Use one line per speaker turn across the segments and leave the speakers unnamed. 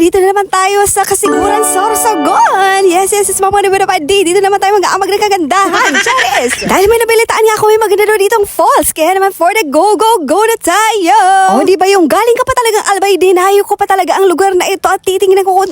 nandito na naman tayo sa Kasiguran, Sorsogon. Yes, mga Padi. Dito naman tayo mag-aamag ng kagandahan. Charis! Dahil may nabilitaan nga ako may maganda doon ditong falls. Kaya naman for the go na tayo. O, di ba yung galing ka pa talagang Albay, dinayo ko pa talaga ang lugar na ito at titingnan ko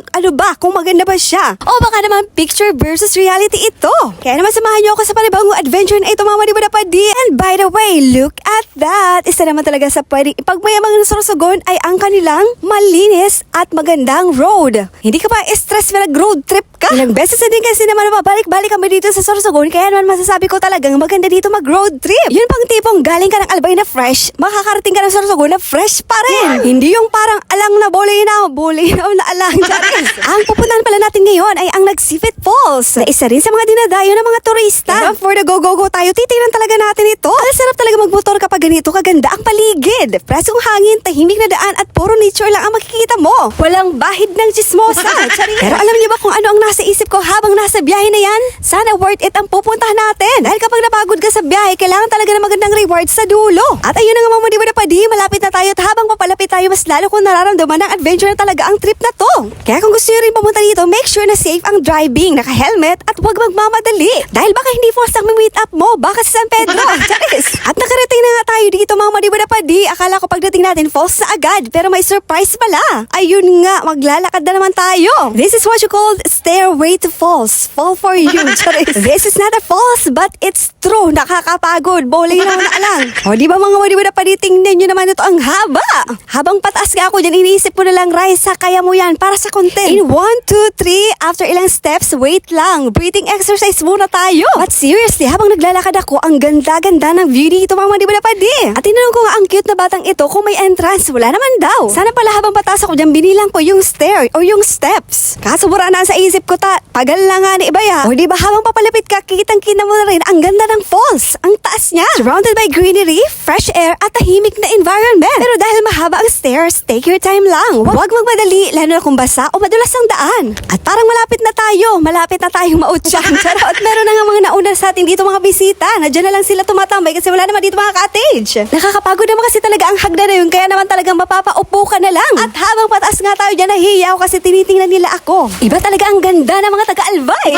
kung maganda ba siya. O baka naman picture versus reality ito. Kaya naman samahan niyo ako sa panibagong adventure na ito, mga Padi. And by the way, look at that. Isa naman talaga sa pwedeng ipagmayamang ng Sorsogon ay ang kanilang malinis at magandang road. Hindi ka pa stress na nag-road trip ka. Ilang beses na din kasi naman mabalik-balik kami dito sa Sorsogon, kaya naman masasabi ko talagang maganda dito mag-road trip. Yun pang tipong galing ka ng Albay na fresh, makakarating ka ng Sorsogon na fresh pa rin. Hindi yung parang alang na bolinaw na alang. Charis. Ang pupuntahan pala natin ngayon ay ang Nagsipit Falls, na isa rin sa mga dinadayo ng mga turista. And for the go tayo, titingnan talaga natin ito. Ang sarap talaga magmotor kapag ganito kaganda ang paligid. Presong hangin, tahimik na daan at puro nature lang ang makikita mo. Walang bahid ng chismosa. Charis. Pero alam niyo ba kung ano ang nasa isip ko habang nasa biyahe na yan? Sana worth it ang pupuntahan natin. Dahil kapag napagod ka sa biyahe, kailangan talaga ng magandang reward sa dulo. At ayun na nga mga Padi, malapit na tayo at habang papalapit tayo, mas lalo kong nararamdaman ng adventure na talaga ang trip na to. Kaya kung gusto nyo rin pumunta dito, make sure na safe ang driving, naka-helmet at huwag magmamadali. Dahil baka hindi falls ang meet up mo, baka sa San Pedro. Charis. At nakarating na nga tayo dito mga Padi. Akala ko pagdating natin falls na agad, pero may surprise pala. Ayun nga, maglalakad na naman tayo. This is what you call stairway to falls. Fall for you. Charis. This is not a falls, but it's true. Nakakapagod. Bowling na lang. O di ba mga Padi, tingnan nyo naman ito ang haba. Habang pataas nga ako dyan, iniisip ko na lang, Raisa, kaya mo yan para sa content. In 1, 2, 3, after ilang steps, wait lang. Breathing exercise muna tayo. But seriously, habang naglalakad ako, ang ganda-ganda ng view dito mga Padi. At tinanong ko nga ang cute na batang ito kung may entrance. Wala naman daw. Sana pala habang pataas ako dyan, binilang ko yung stair o yung steps. Kaso wala na sa isip ko, pagal lang nga ni Ibaya. O di ba habang papalapit ka, kitang-kita mo na rin ang ganda ng falls. Ang taas niya. Surrounded by greenery, fresh air, at tahimik na environment. Pero dahil mahaba ang stairs, take your time lang. Huwag magmadali, lalo na kung basa o madulas ang daan. At parang malapit na tayong mautyan. At meron na nga mga nauna sa atin dito mga bisita. Nadyan na lang sila tumatambay kasi wala naman dito mga cottage. Nakakapagod naman kasi talaga ang hagdan na yun, kaya naman talagang mapapaupo ka na lang. At habang pataas nga tayo dyan, nahihiya ako kasi tinitingnan nila ako. Iba talaga ang ganda ng mga taga-Albay.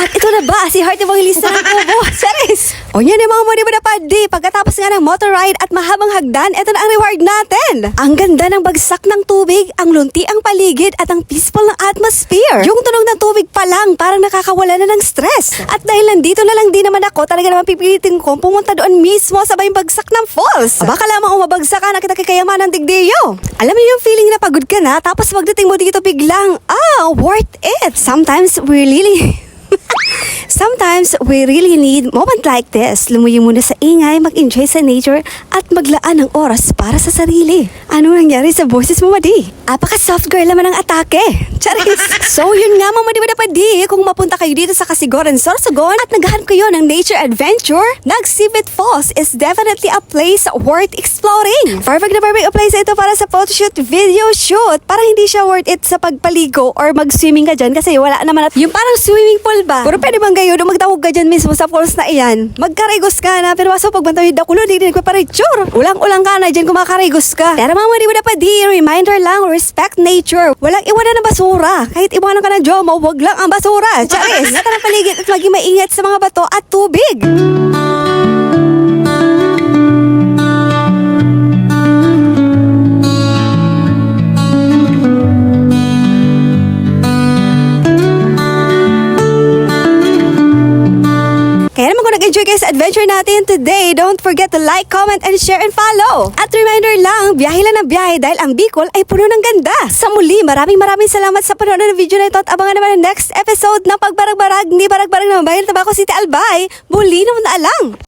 At ito na ba, si Heart Evangelista ng Kubo. Charis! O yan yung mga Padi. Pagkatapos nga ng motor ride at mahabang hagdan, ito na ang reward natin. Ang ganda ng bagsak ng tubig, ang lunti ang paligid at ang peaceful ng atmosphere. Yung tunog ng tubig pa lang, parang nakakawala na ng stress. At dahil nandito na lang din naman ako, talaga naman pipilitin ko pumunta doon mismo sabay bagsak ng falls. Baka lamang umabagsak ka na kita kikayaman ng digdiyo. Alam mo yung feeling na pagod ka na, tapos pagdating mo dito biglang, worth it. Sometimes we really need moment like this. Lumuyo muna sa ingay, mag-enjoy sa nature, at maglaan ng oras para sa sarili. Ano nangyari sa boses mo, Madi? Apaka-soft girl naman ang atake. Charis! So yun nga mga Padi, kung mapunta kayo dito sa Kasiguran, Sorsogon at naghahanap kayo ng nature adventure, Nagsipit Falls is definitely a place worth exploring. Perfect na perfect a place ito para sa photoshoot, video shoot. Parang hindi siya worth it sa pagpaligo or mag-swimming ka dyan kasi wala naman at yung parang swimming pool ba? Pero pwede bang kayo magtawag ka dyan mismo sa falls na iyan? Magkarigos ka na, pero waso pagbantawid ako nun, hindi ko paritsure. Ulang-ulang ka na dyan kung makarigos ka. Pero mga Padi, reminder lang, respect nature. Walang iwanan ng basura. Kahit iwanan ka ng jomo, wag lang ang basura. Charis! Ingatan ang paligid at maging maingat sa mga bato at tubig. Kaya naman kung nag-enjoy kayo sa adventure natin today, don't forget to like, comment, and share, and follow. At reminder lang, biyahe lang ng biyahe dahil ang Bicol ay puno ng ganda. Sa muli, maraming salamat sa panonood ng video na ito at abangan naman ang next episode ng Pagbarag-barag, ni Barag-barag naman bayan Tabaco City, Albay. Muli naman na alang.